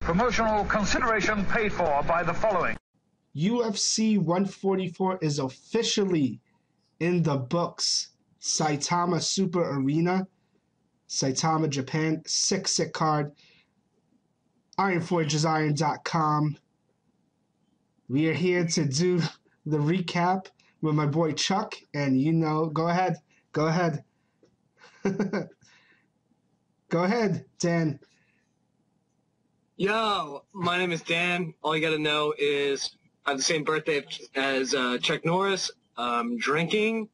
Promotional consideration paid for by the following. UFC 144 is officially in the books. Saitama Super Arena, Saitama, Japan. Sick card. IronForgeIron.com. We are here to do the recap with my boy Chuck, and go ahead. Go ahead, Dan. Yo, my name is Dan. All you gotta know is I have the same birthday as Chuck Norris. I'm drinking,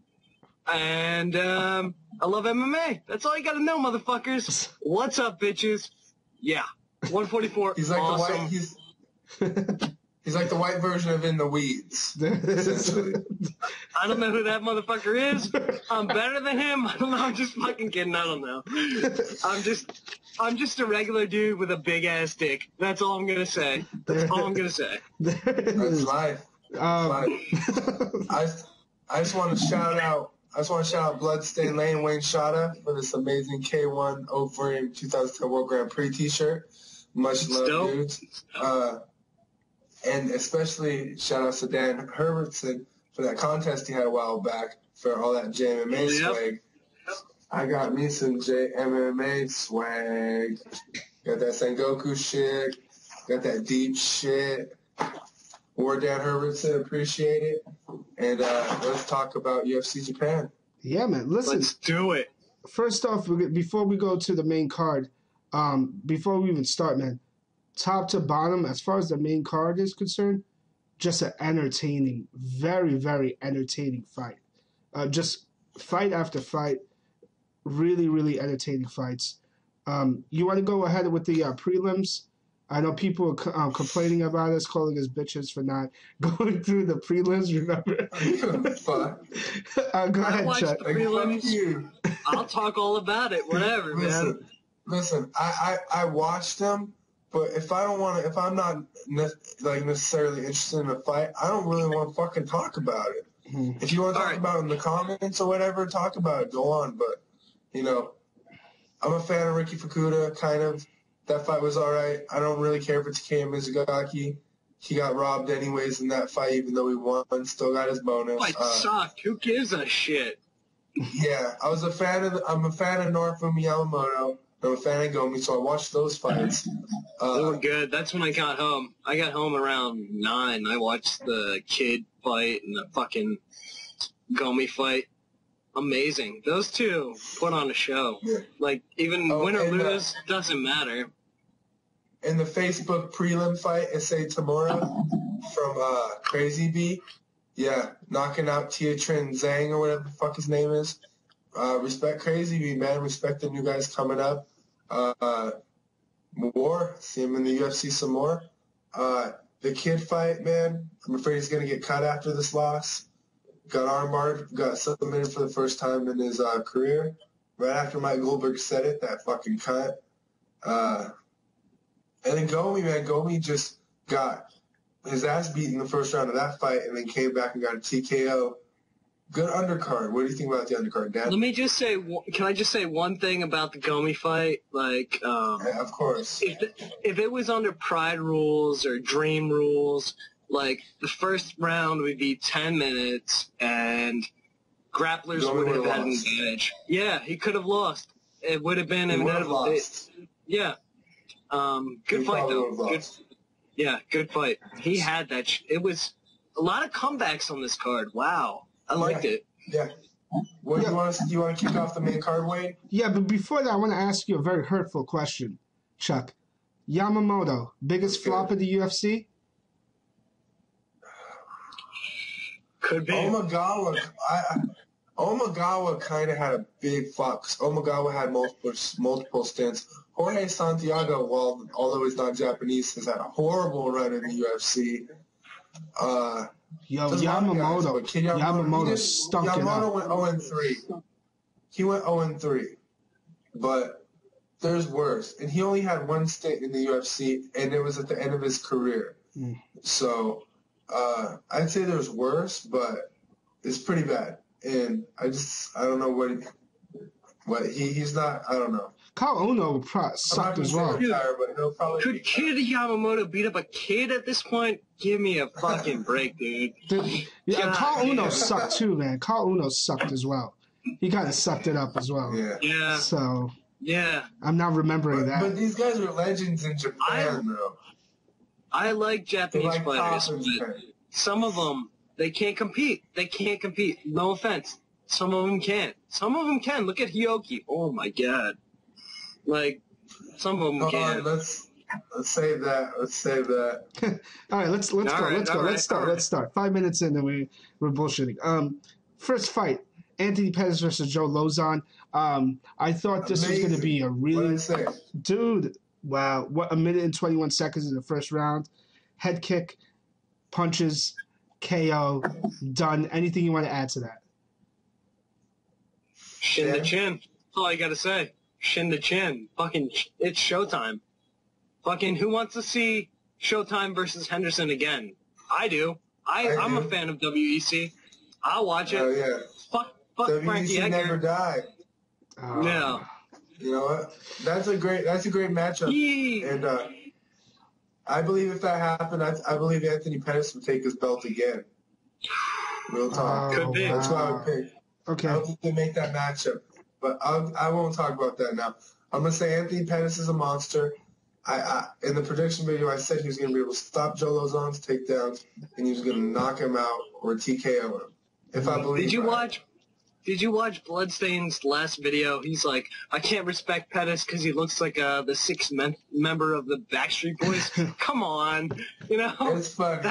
and I love MMA. That's all you gotta know, motherfuckers. What's up, bitches? Yeah, 144. He's like awesome. He's like the white version of In the Weeds, essentially. I don't know who that motherfucker is. I'm better than him. I don't know. I'm just fucking kidding. I don't know. I'm just a regular dude with a big ass dick. That's all I'm gonna say. That's all I'm gonna say. That's life. I just want to shout out. Bloodstained Lane Wayne Shada for this amazing K1 O-Frame 2010 World Grand Prix T-shirt. Much love, dope. dudes. And especially shout out to Dan Herbertson for that contest he had a while back for all that JMMA swag. I got me some JMMA swag. Got that Sengoku shit. Got that deep shit. Or Dan Herbertson, appreciate it. And let's talk about UFC Japan. Yeah, man. Listen. Let's do it. First off, before we go to the main card, before we even start, man, top to bottom, as far as the main card is concerned, just an entertaining, very, very entertaining fight. Just fight after fight, really, really entertaining fights. You want to go ahead with the prelims? I know people are complaining about us, calling us bitches for not going through the prelims, remember? Go ahead, Chuck. The prelims. I'll talk all about it, whatever, man. Listen, I watched them. But if I'm not necessarily interested in a fight, I don't really want to fucking talk about it. Mm-hmm. If you want to talk about it in the comments or whatever, talk about it. Go on. But, I'm a fan of Ricky Fukuda, kind of. That fight was all right. I don't really care for Takeover Mizugaki. He got robbed anyways in that fight, even though he won. Still got his bonus. Fight sucked. Who gives a shit? Yeah, I'm a fan of Norifumi Yamamoto. I'm a fan of Gomi, so I watched those fights. They were good. That's when I got home. I got home around 9. I watched the Kid fight and the fucking Gomi fight. Amazing. Those two put on a show. Yeah. Like, even win or lose, doesn't matter. In the Facebook prelim fight, Issei Tamura from Crazy B, yeah, knocking out Teatrin Zhang or whatever the fuck his name is. Respect Crazy B, man. Respect the new guys coming up. More. See him in the UFC some more. The Kid fight, man. I'm afraid he's going to get cut after this loss. Got armbarred. Got submitted for the first time in his career. Right after Mike Goldberg said it, that fucking cut. And then Gomi, man. Gomi just got his ass beat in the first round of that fight and then came back and got a TKO. Good undercard. What do you think about the undercard, Dad? Let me just say, can I just say one thing about the Gomi fight? Like, yeah, of course. If it was under Pride rules or Dream rules, like, the first round would be 10 minutes and grapplers would have had an advantage. Yeah, he could have lost. It would have been inevitable. Yeah. Good fight, though. Good fight. He had that. It was a lot of comebacks on this card. Wow. I liked it. Yeah. What do you want to kick off the main card, Wade? Yeah, but before that, I want to ask you a very hurtful question, Chuck. Yamamoto, biggest flop of the UFC? Could be. Omagawa kind of had a big flop because Omagawa had multiple stints. Jorge Santiago, although he's not Japanese, has had a horrible run in the UFC. Yamamoto stunk it up. Yamamoto went 0-3. He went 0-3. But there's worse. And he only had one stint in the UFC, and it was at the end of his career. Mm. So I'd say there's worse, but it's pretty bad. And I don't know what he's not, I don't know. Kyle Uno sucked as well. Retire, but he'll probably Could Kid Yamamoto beat up a kid at this point? Give me a fucking break, dude. Yeah, Kyle Uno damn. sucked too, man. Kyle Uno sucked as well. He kind of sucked it up as well. Yeah. So Yeah. I'm not remembering that. But these guys are legends in Japan, though. I like Japanese Like fighters, top in but Japan. some of them, they can't compete. They can't compete. No offense. Some of them can't. Some of them can. Look at Hioki. Oh, my God. Like, some of them Hold on, can't. let's save that. Let's save that. All right, let's go. right, Let's start. 5 minutes in and we're bullshitting. First fight, Anthony Pettis versus Joe Lozon. I thought this was going to be a really... What did I say? Dude, wow. What, 1 minute and 21 seconds in the first round. Head kick, punches, KO, done. Anything you want to add to that? Shin to chin. That's all I got to say. Shin to chin. Fucking, it's showtime. Fucking, who wants to see Showtime versus Henderson again? I do. I'm a fan of WEC. I'll watch it. Oh, yeah. Fuck Frankie WEC never Edgar. die. No. You know what? That's a great matchup. And I believe if that happened, I believe Anthony Pettis would take his belt again. Real talk. Could be. That's who I would pick. Okay. I hope they make that matchup. But I won't talk about that now. I'm going to say Anthony Pettis is a monster. In the prediction video, I said he was going to be able to stop Joe Lozon's takedowns, and he was going to knock him out or TKO him. If I believe Did you watch Bloodstain's last video? He's like, I can't respect Pettis because he looks like the sixth member of the Backstreet Boys. Come on, you know. It's funny.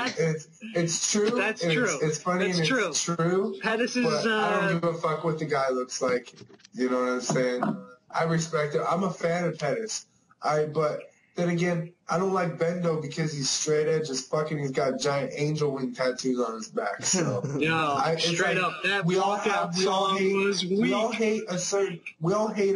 It's true. That's true. It's funny and true. it's true. Pettis is. But I don't give a fuck what the guy looks like. You know what I'm saying? I respect it. I'm a fan of Pettis. But then again, I don't like Bendo because he's straight edge as fucking. He's got giant angel wing tattoos on his back. So Straight up, that we all hate a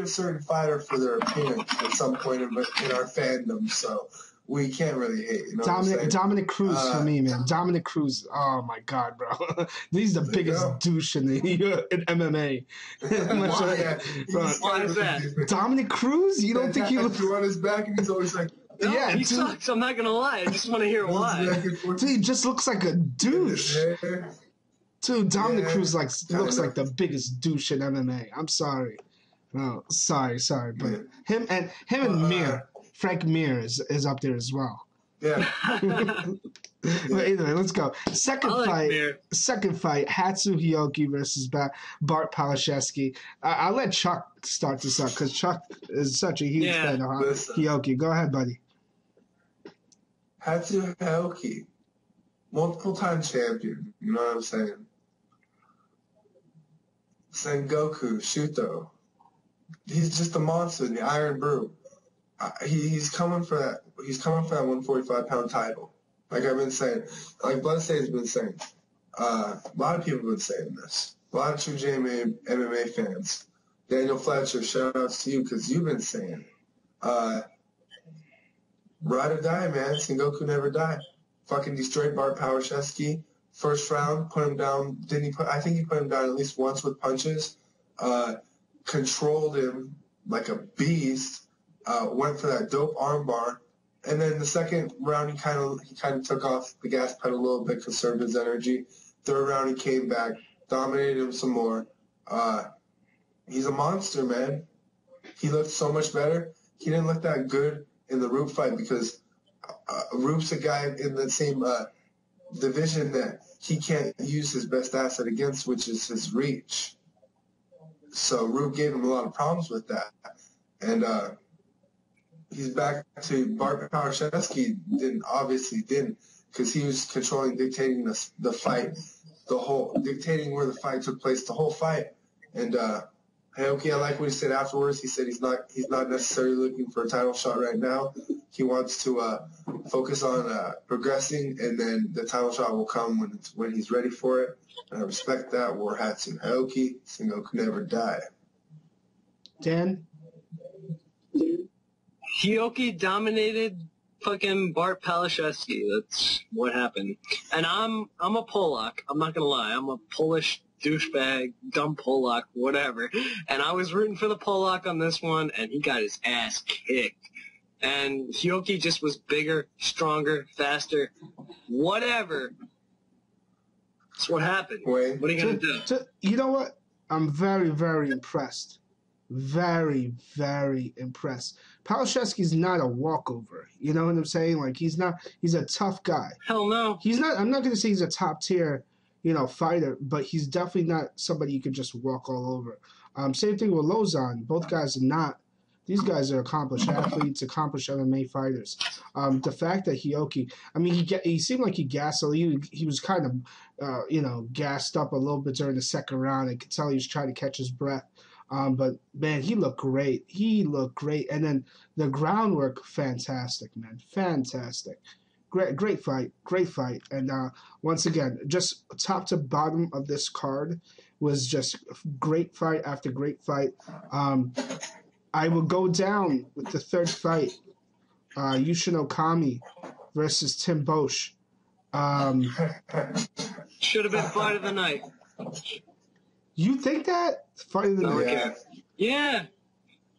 certain fighter for their appearance at some point in our fandom. So we can't really hate. You know Dominic Cruz for me, man. Dominic Cruz. Oh my God, bro. He's the biggest douche in MMA. Why is that? Dominic Cruz? You don't think he looks on his back and he's always like. No, yeah, he sucks. I'm not gonna lie. I just want to hear why. Dude, he just looks like a douche. Dude, Dominic Cruz looks like the biggest douche in MMA. I'm sorry. No, sorry, but him and Mir, Frank Mir is up there as well. Yeah. But anyway, let's go. Second fight, Hatsu Hioki versus Bart Palashevsky. I'll let Chuck start this up because Chuck is such a huge fan of Hioki. Go ahead, buddy. Hatsu Hioki, multiple-time champion. You know what I'm saying? Sengoku Shuto. He's just a monster, the Iron Brew. He's coming for that. He's coming for that 145-pound title. Like I've been saying, like Bloodstain's been saying. A lot of people have been saying this. A lot of true MMA fans. Daniel Fletcher, shout outs to you because you've been saying, ride or die, man. Sengoku never died. Fucking destroyed Bart Palashevsky. First round, put him down. I think he put him down at least once with punches. Controlled him like a beast. Went for that dope armbar. And then the second round, he kind of took off the gas pedal a little bit, conserved his energy. Third round, he came back, dominated him some more. He's a monster, man. He looked so much better. He didn't look that good in the Roop fight because Roop's a guy in the same division that he can't use his best asset against, which is his reach. So Roop gave him a lot of problems with that. And he's back to Bart Palashevsky obviously didn't because he was controlling, dictating the fight, dictating where the fight took place, the whole fight. And Hioki, I like what he said afterwards. He said he's not necessarily looking for a title shot right now. He wants to focus on progressing, and then the title shot will come when he's ready for it. And I respect that. War Hatsu Hioki, Sengoku never die. Dan? Hioki dominated fucking Bart Palashevsky. That's what happened. And I'm a Polak. I'm not gonna lie. I'm a Polish douchebag, dumb Polak, whatever. And I was rooting for the Polak on this one, and he got his ass kicked. And Hyoki just was bigger, stronger, faster, whatever. That's what happened. Wait. What are you going to do? You know what? I'm very, very impressed. Very, very impressed. Palashevsky's not a walkover. You know what I'm saying? Like, he's a tough guy. Hell no. I'm not going to say he's a top tier, fighter, but he's definitely not somebody you could just walk all over. Same thing with Lozon. Both guys are not. These guys are accomplished athletes, accomplished MMA fighters. The fact that Hyoki, I mean, he seemed like he gassed. He was kind of, gassed up a little bit during the second round. I could tell he was trying to catch his breath. But man, he looked great. And then the groundwork, fantastic, man, fantastic. Great fight. And once again, just top to bottom of this card was just great fight after great fight. I will go down with the third fight, Yushin Okami versus Tim Bosch. Should have been fight of the night. You think that? Fight of the night? Yeah.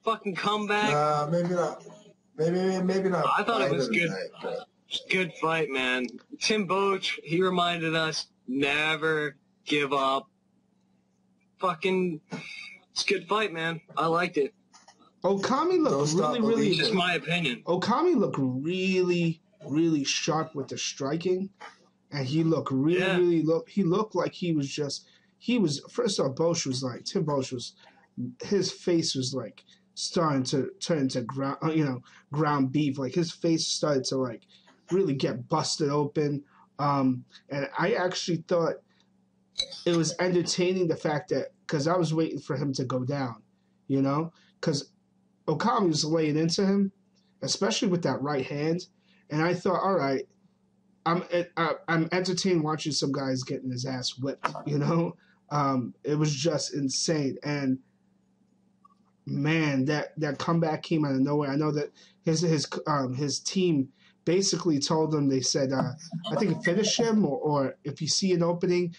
Fucking comeback. Maybe not. Maybe not. I thought it was good. Night, good fight, man. Tim Boach, he reminded us, never give up. Fucking, it's a good fight, man. I liked it. Okami looked really, just my opinion. Okami looked really, really sharp with the striking, and he looked he looked like he was first off, Tim Bosch was, his face was like starting to turn into ground beef. Like his face started to like really get busted open. And I actually thought it was entertaining, the fact that, because I was waiting for him to go down, because Okami was laying into him, especially with that right hand, and I thought, all right, I'm entertained watching some guys getting his ass whipped. It was just insane, and man, that comeback came out of nowhere. I know that his team basically told him, they said, I think finish him, or if you see an opening,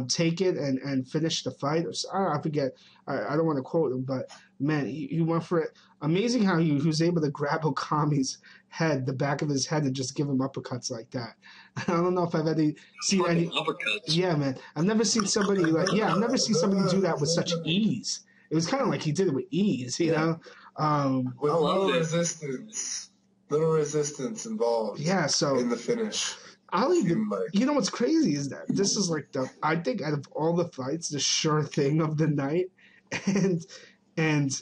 take it and finish the fight. I forget. I don't want to quote him, but man, he went for it. Amazing how he was able to grab Okami's head, the back of his head, and just give him uppercuts like that. I don't know if I've ever seen any uppercuts. Yeah, man. I've never seen somebody I've never seen somebody do that with such ease. It was kind of like he did it with ease, you know. With little resistance involved. Yeah, so in the finish. You know what's crazy is that this is like I think out of all the fights, the sure thing of the night, and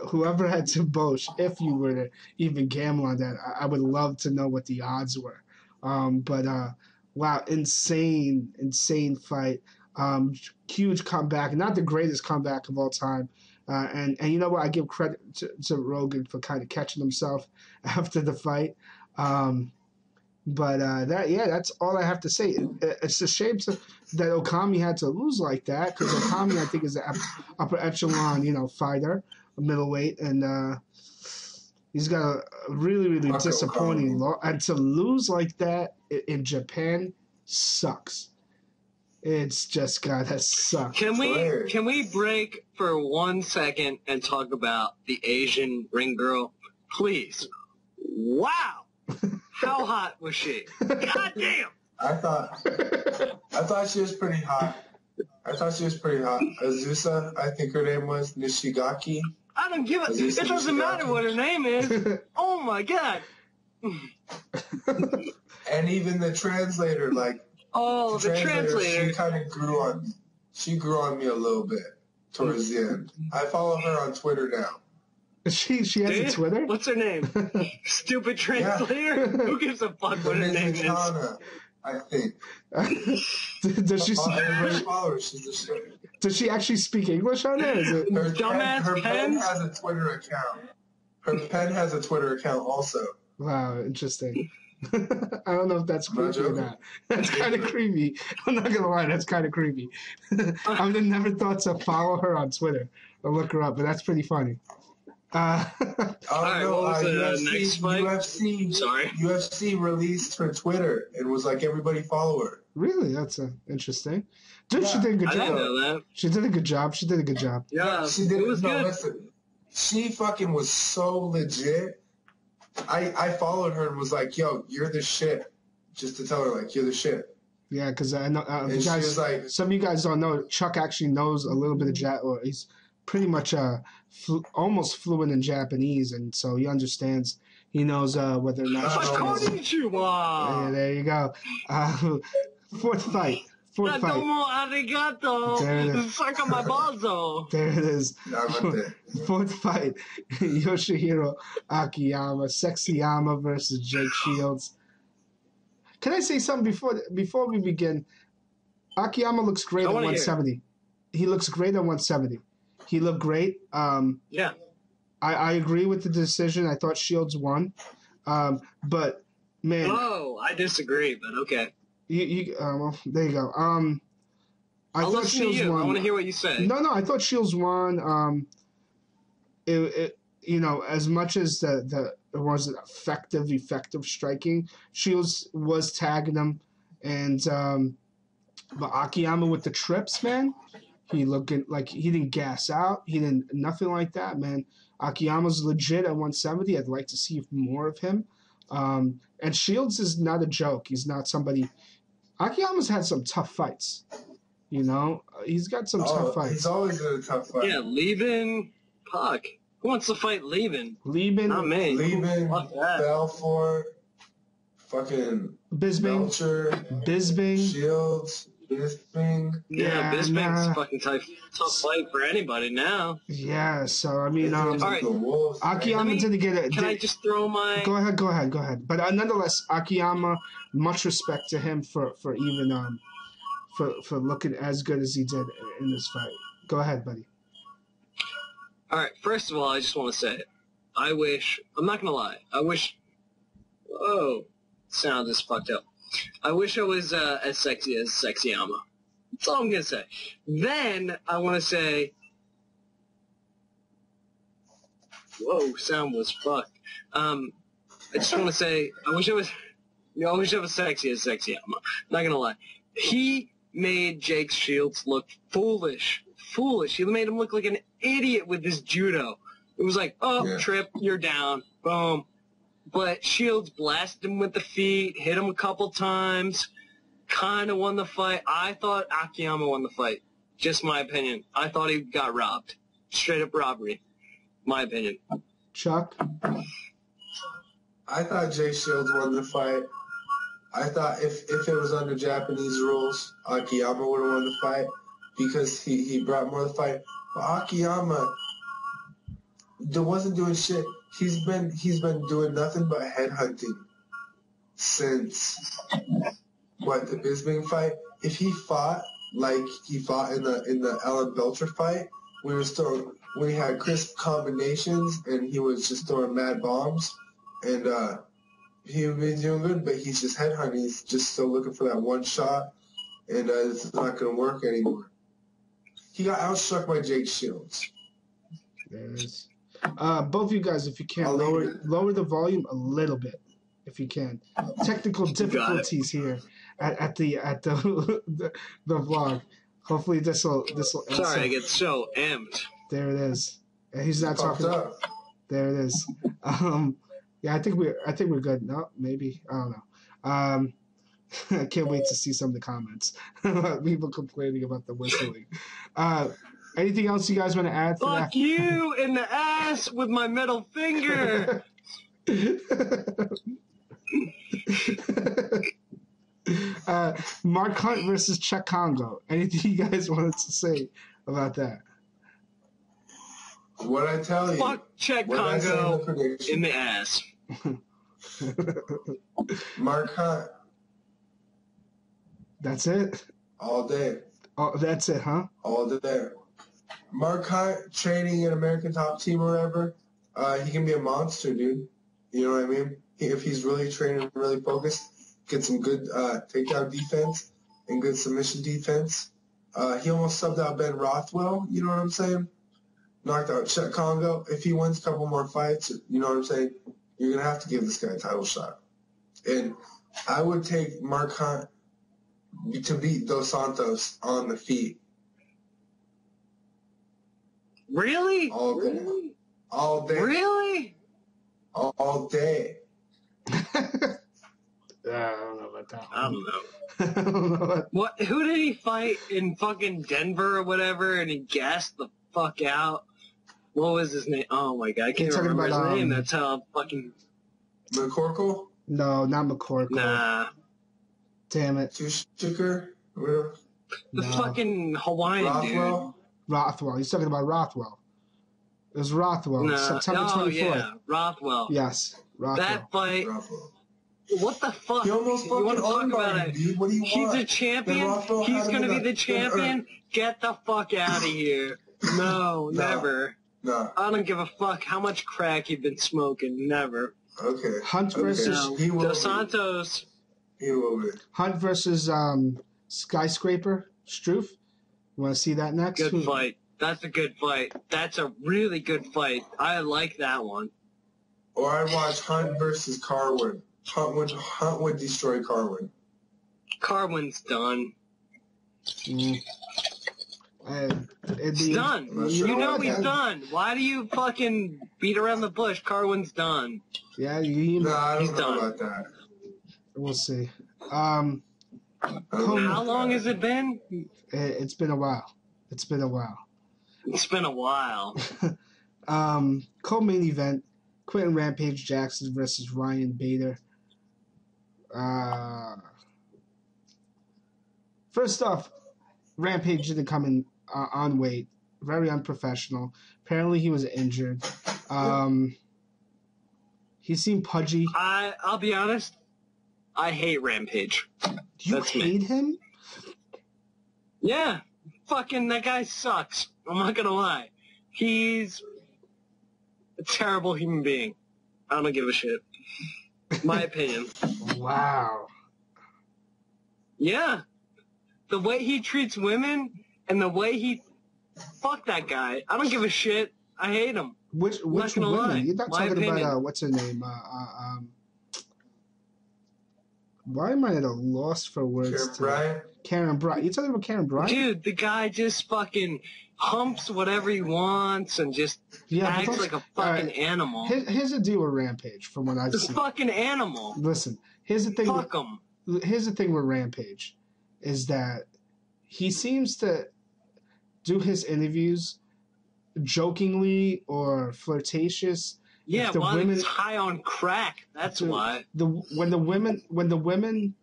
whoever had to Bosch, if you were to even gamble on that, I would love to know what the odds were. But wow, insane fight. Huge comeback, not the greatest comeback of all time. And you know what? I give credit to Rogan for kind of catching himself after the fight. But that's all I have to say. It's a shame that Okami had to lose like that, because Okami, I think, is an upper echelon, fighter, a middleweight, and he's got a really, really disappointing loss. And to lose like that in Japan sucks. It's just gotta suck. Can we break for 1 second and talk about the Asian ring girl, please? Wow. How hot was she? God damn! I thought she was pretty hot. Azusa, I think her name was Nishigaki. I don't give a... It doesn't matter what her name is. Oh my god. And even the translator, the translator. She kind of grew on me a little bit towards the end. I follow her on Twitter now. She has a Twitter? What's her name? Stupid translator? Yeah. Who gives a fuck what her name is? I think. Does she Does she actually speak English on there? Is it her pen has a Twitter account. Her pen has a Twitter account also. Wow, interesting. I don't know if that's creepy or not. That's kind of creepy. I'm not gonna lie, that's kind of creepy. I've never thought to follow her on Twitter or look her up, but that's pretty funny. Uh, Oh right, no, what was the UFC, next fight? UFC, Sorry. UFC released her Twitter and was like, everybody follow her. really, that's interesting. Dude, she Yeah, did a good I didn't job. know that. She did a good job. She did a good job. Yeah, she did it was no, good. listen, she fucking was so legit. I followed her and was like, yo, you're the shit. Just to tell her, like, you're the shit. Yeah, because I know And you she guys. was like, Some of you guys don't know. Chuck actually knows a little bit of or he's pretty much almost fluent in Japanese, and so he understands. He knows whether or not she's trying to. Konnichiwa. There you go. Fourth fight. Fourth fight. Domo arigato. There it is. Suck on my balzo. There it is. Namaste. Fourth fight. Yoshihiro Akiyama, Sexyama versus Jake Shields. Can I say something before we begin? Akiyama looks great at 170. He looks great at 170. He looked great. Yeah. I agree with the decision. I thought Shields won. But, man. Oh, I disagree, but okay. Well, there you go. I I'll thought listen Shields to you. won. I want to hear what you say. No, I thought Shields won. As much as the was effective striking, Shields was tagging him, and but Akiyama with the trips, man, he looking like he didn't gas out. He didn't nothing like that, man. Akiyama's legit at 170. I'd like to see more of him. And Shields is not a joke. He's not somebody. Akiyama's had some tough fights. He's got some tough fights. He's always in a tough fight. Yeah, Lieben, Puck. Who wants to fight Lieben? Lieben, Not me. Lieben, Fuck that. Belfort, fucking Bisbing, Belcher, Bisbing. Shields, Bisping. Yeah, Yeah, Bisping's nah. fucking tough fight for anybody now. Yeah, so I mean, All right. The Wolves, Akiyama didn't get it. Can I just throw my... Go ahead. But nonetheless, Akiyama, much respect to him for even for looking as good as he did in this fight. Go ahead, buddy. All right, first of all, I just want to say, I'm not going to lie, sound is fucked up. I wish I was as sexy as Sexyama. That's all I'm going to say. Then, I want to say, whoa, sound was fucked. I just want to say, I wish I was sexy as Sexyama. Not going to lie. He made Jake Shields look foolish. He made him look like an idiot with his judo. It was like, trip, you're down, boom. But Shields blasted him with the feet, hit him a couple times, kind of won the fight. I thought Akiyama won the fight. Just my opinion. I thought he got robbed. Straight up robbery. My opinion. Chuck? I thought Jay Shields won the fight. I thought if it was under Japanese rules, Akiyama would have won the fight because he brought more to the fight. But Akiyama wasn't doing shit. He's been doing nothing but headhunting since the Bisping fight. If he fought like he fought in the Ellen Belcher fight, when he had crisp combinations and he was just throwing mad bombs, and he would be doing good. But he's just headhunting. He's just still looking for that one shot, and it's not going to work anymore. He got outstruck by Jake Shields. There it is. Both of you guys, if you can, I'll lower the volume a little bit, if you can. Technical difficulties here at the the vlog. Hopefully this will. Sorry, I get so amped. There it is. And he's not talking. Up. There it is. Yeah, I think we're good. No, maybe I don't know. I can't wait to see some of the comments. People complaining about the whistling. Anything else you guys want to add? Fuck you in the ass with my middle finger. Mark Hunt versus Czech Congo. Anything you guys wanted to say about that? What I tell you? Fuck Czech Congo in the ass. Mark Hunt. That's it? All day. Oh, that's it, huh? All day. Mark Hunt training an American top team or whatever, he can be a monster, dude. You know what I mean? If he's really training, really focused, get some good takedown defense and good submission defense. He almost subbed out Ben Rothwell, you know what I'm saying? knocked out Chet Congo. If he wins a couple more fights, you know what I'm saying, you're going to have to give this guy a title shot. And I would take Mark Hunt to beat Dos Santos on the feet. Really? All day. Really? All day. Really? All day. I don't know about that one. I don't know. I don't know about What? Who did he fight in fucking Denver or whatever, and he gassed the fuck out? What was his name? Oh my god, I can't You're talking remember about, his name. That's how fucking... McCorkle? No, not McCorkle. Nah. Damn it. Tushiker? Whatever. The No. fucking Hawaiian Rothwell? Rothwell. He's talking about Rothwell. It was Rothwell. dude. Nah. September 24th. Oh yeah, Rothwell. Yes, Rothwell. That fight... Rothwell. What the fuck? He almost You want to fucking talk about armbarred him, it? dude. What do you He's want? a champion? Then Rothwell He's had him going to in be the champion? Get the fuck out of here. No, never. No. I don't give a fuck how much crack you've been smoking. Never. Okay. Hunt versus No. He will Dos be. Santos. He will be. Hunt versus Skyscraper Struth. You want to see that next? Good fight. That's a good fight. That's a really good fight. I like that one. Or I'd watch Hunt versus Carwin. Hunt would destroy Carwin. Carwin's done. Mm. He's done. You You know what? he's done. Why do you fucking beat around the bush? Carwin's done. Yeah, No, I He's don't know done. about that. we'll see. I don't know How about long that. has it been? It's been a while. It's been a while. It's been a while. Co-main event: Quentin Rampage Jackson versus Ryan Bader. First off, Rampage didn't come in on weight. Very unprofessional. Apparently, he was injured. He seemed pudgy. I'll be honest. I hate Rampage. You That's me. hate him? Yeah. Fucking that guy sucks. I'm not gonna lie. He's a terrible human being. I don't give a shit. My opinion. Wow. Yeah. The way he treats women and the way he... Fuck that guy. I don't give a shit. I hate him. Which not gonna women? lie. You're not My talking opinion. about what's her name? Why am I at a loss for words? Karen today? Bryant? Karen Bryant. You talking about Karen Bryant? Dude, the guy just fucking humps whatever he wants and just Yeah, but acts don't- like a all fucking right. animal. Here's the deal with Rampage, from what I've This seen. fucking animal. Listen, here's the thing. Fuck him. Here's the thing with Rampage, is that he seems to do his interviews jokingly or flirtatious. Yeah, If the while women- he's high on crack. That's Dude, why. When the women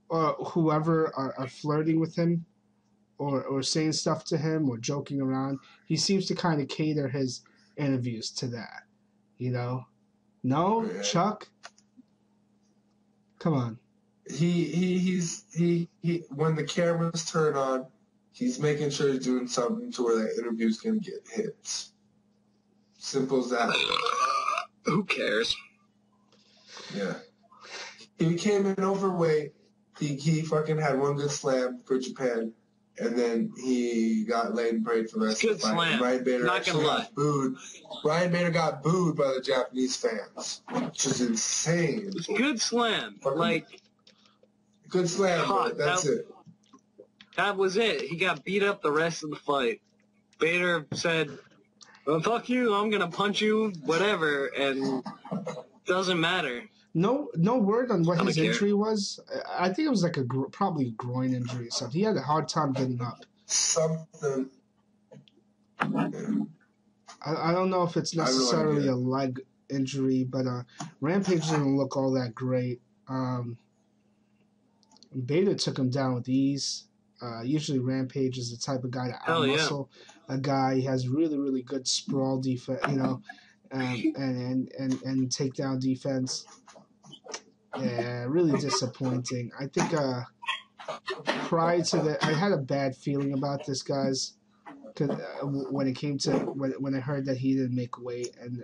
or whoever are flirting with him or saying stuff to him or joking around, he seems to kind of cater his interviews to that. You know? No, Yeah. Chuck? Come on. He when the cameras turn on, he's making sure he's doing something to where that interview's gonna get hits. Simple as that. Who cares? Yeah. He came in overweight. He fucking had one good slam for Japan, and then he got laid and prayed for the rest Good of the fight. slam. And Ryan Bader Not actually gonna got booed. Ryan Bader got booed by the Japanese fans, which is insane. Good slam. Like, Good slam, God, but that's that- it. that was it. He got beat up the rest of the fight. Bader said, well, fuck you, I'm gonna punch you, whatever, and doesn't matter. No word on what I don't his care. injury was. I think it was like probably a groin injury or something. He had a hard time getting up. Something. I don't know if it's I have no necessarily idea. a leg injury, but Rampage didn't look all that great. Beta took him down with ease. Usually Rampage is the type of guy to Hell yeah. out-muscle a guy. He has really, really good sprawl defense, and takedown defense. Yeah, really disappointing. I think prior to that, I had a bad feeling about this guy's. Cause when it came to when I heard that he didn't make weight and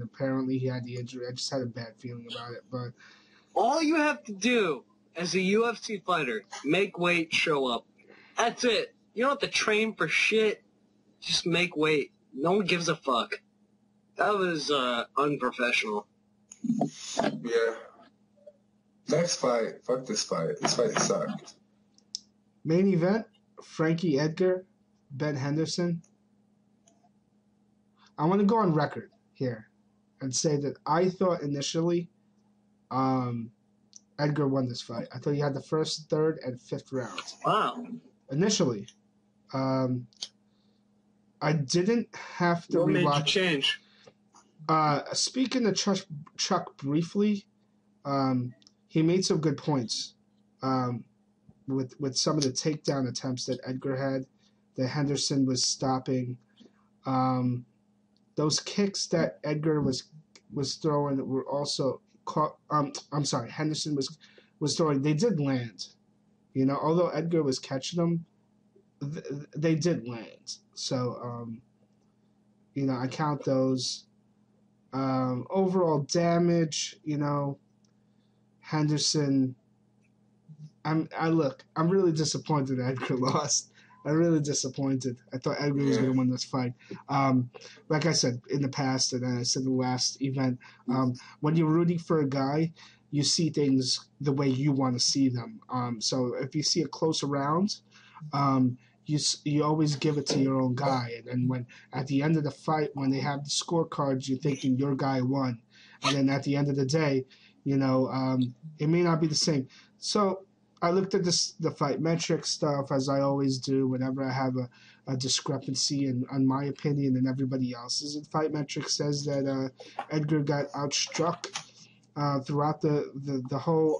apparently he had the injury, I just had a bad feeling about it. But All you have to do as a UFC fighter, make weight, show up. That's it. You don't have to train for shit. Just make weight. No one gives a fuck. That was unprofessional. Yeah. Next fight. Fuck this fight. This fight sucked. Main event, Frankie Edgar, Ben Henderson. I want to go on record here and say that I thought initially Edgar won this fight. I thought he had the first, third, and fifth rounds. Wow. Initially. I didn't have to What rewatch. made you change? Speaking to Chuck briefly, he made some good points with some of the takedown attempts that Edgar had, that Henderson was stopping. Those kicks that Edgar was throwing were also caught. I'm sorry, Henderson was throwing. They did land, although Edgar was catching them. They did land. So, I count those. Overall damage, Henderson. I'm really disappointed that Edgar lost. I'm really disappointed. I thought Edgar was going to win this fight. Like I said in the past, and I said in the last event, when you're rooting for a guy, you see things the way you want to see them. So if you see a close round, you always give it to your own guy. And then when at the end of the fight, when they have the scorecards, you're thinking your guy won. And then at the end of the day, it may not be the same. So I looked at the fight metric stuff, as I always do whenever I have a discrepancy in my opinion and everybody else's. And fight metric says that Edgar got outstruck throughout the whole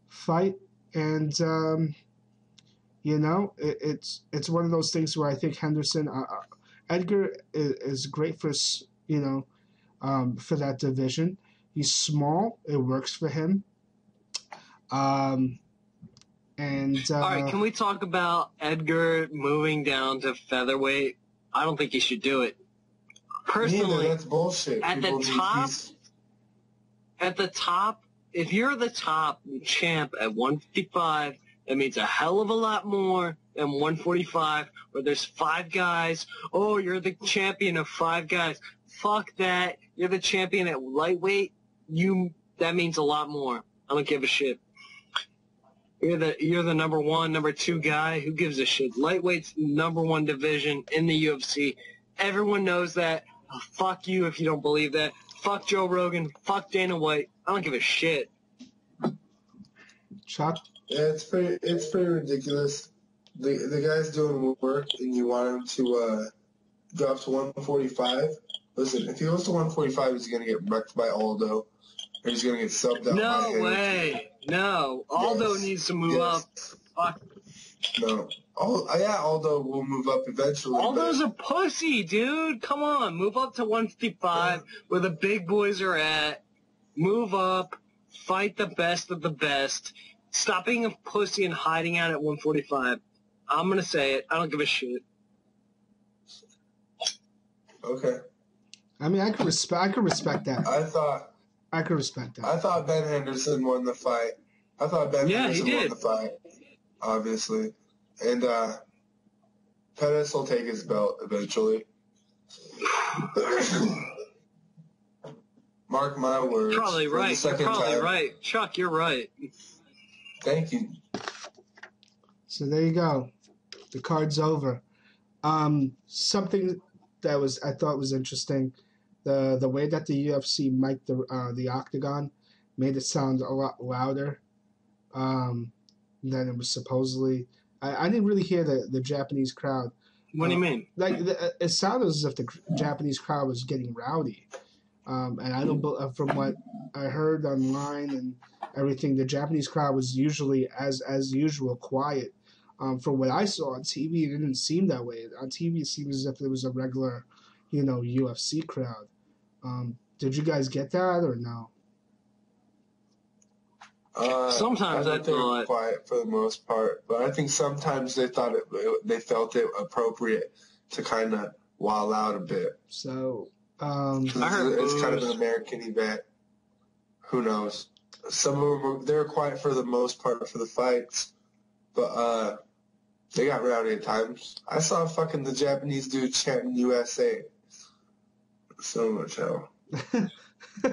fight. And it's one of those things where I think Henderson, Edgar is great for that division. He's small; it works for him. All right, can we talk about Edgar moving down to featherweight? I don't think he should do it. Personally, that's bullshit. At the top, if you're the top champ at 155. That means a hell of a lot more than 145, where there's 5 guys. Oh, you're the champion of 5 guys. Fuck that. You're the champion at lightweight. That means a lot more. I don't give a shit. You're the number 1, number 2 guy. Who gives a shit? Lightweight's number 1 division in the UFC. Everyone knows that. Oh, fuck you if you don't believe that. Fuck Joe Rogan. Fuck Dana White. I don't give a shit. Chuck? Yeah, it's pretty ridiculous. The guy's doing work, and you want him to go up to 145. Listen, if he goes to 145, he's gonna get wrecked by Aldo, or he's gonna get subbed out. No way. No, Aldo needs to move up. Fuck. No. Aldo will move up eventually. Aldo's a pussy, dude. Come on, move up to 155, where the big boys are at. Move up, fight the best of the best. Stop being a pussy and hiding out at 145. I'm going to say it. I don't give a shit. Okay. I mean, I could respect that. I could respect that. I thought Ben Henderson won the fight. Henderson won the fight, obviously. And Pettis will take his belt eventually. Mark my words. Probably right. You're probably right. Chuck, you're right. Thank you. So there you go. The card's over. Something that I thought was interesting, the way that the UFC mic'd the octagon made it sound a lot louder than it was supposedly. I didn't really hear the Japanese crowd. What do you mean? It sounded as if the Japanese crowd was getting rowdy. And I don't, from what I heard online and everything, the Japanese crowd was usually, as usual, quiet. From what I saw on TV, it didn't seem that way. On TV, it seemed as if it was a regular, UFC crowd. Did you guys get that or no? Sometimes I they were quiet for the most part, but I think sometimes they thought they felt it appropriate to kind of wild out a bit. So. I heard it's kind of an American event. Who knows? Some of them they were quiet for the most part for the fights, but They got rowdy at times. I saw fucking the Japanese dude chanting USA. So much hell.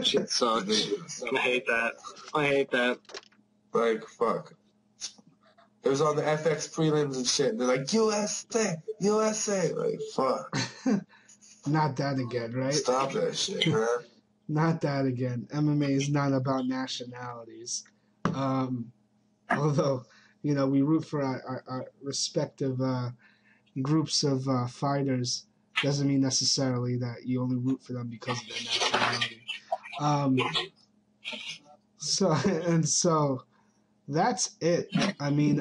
Shit sucks. I hate that. I hate that. Like, fuck. It was on the FX prelims and shit. And they're like, USA, USA. Like, fuck. Not that again, right? Stop that shit, man. Not that again. MMA is not about nationalities. Although, you know, we root for our respective groups of fighters, doesn't mean necessarily that you only root for them because of their nationality. So that's it. I mean,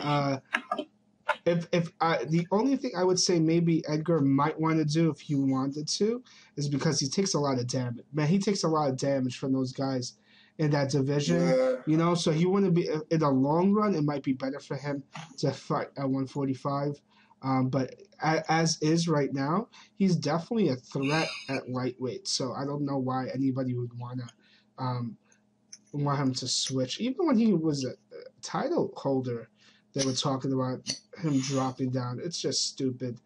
if the only thing I would say maybe Edgar might want to do if he wanted to is because he takes a lot of damage. Man, he takes a lot of damage from those guys in that division. Yeah. You know, so he wouldn't be in the long run. It might be better for him to fight at 145. But as is right now, he's definitely a threat at lightweight. So I don't know why anybody would want him to switch. Even when he was a title holder, they were talking about him dropping down. It's just stupid.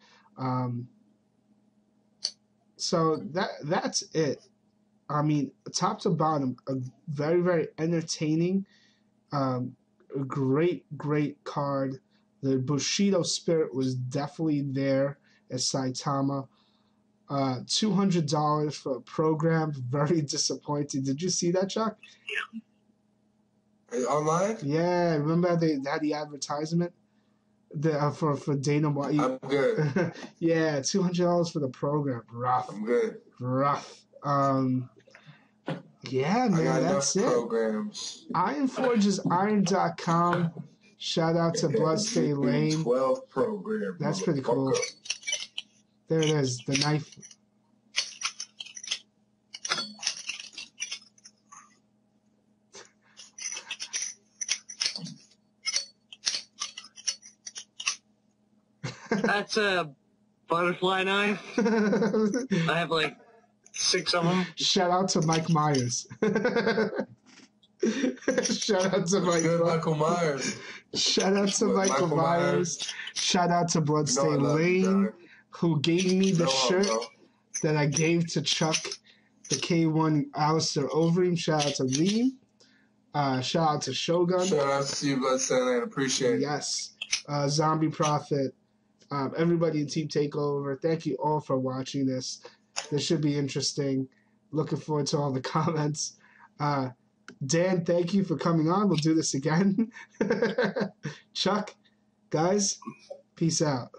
So that's it. I mean, top to bottom, a very, very entertaining, a great card. The Bushido spirit was definitely there at Saitama. $200 for a program. Very disappointing. Did you see that, Chuck? Online? Yeah, remember they had the advertisement for Dana White. I'm good. Yeah, $200 for the program. Rough. I'm good. Rough. Yeah, man, I got that's enough it. programs. Ironforge is iron.com. Shout out to Bloodstay Lane. 12 programs. That's pretty cool. There it is, the knife. That's a butterfly knife. I have like 6 of them. Shout out to Mike Myers. Shout out to Michael Myers. Shout out to Michael Myers. Shout out to Bloodstay Lane, who gave me the shirt that I gave to Chuck, the K1 Alistair Overeem. Shout out to Reem. Shout out to Shogun. Shout out to you, Bloodstay Lane. Appreciate it. Yes. Zombie Prophet. Everybody in Team Takeover. Thank you all for watching this. This should be interesting. Looking forward to all the comments. Dan, thank you for coming on. We'll do this again. Chuck, guys, peace out.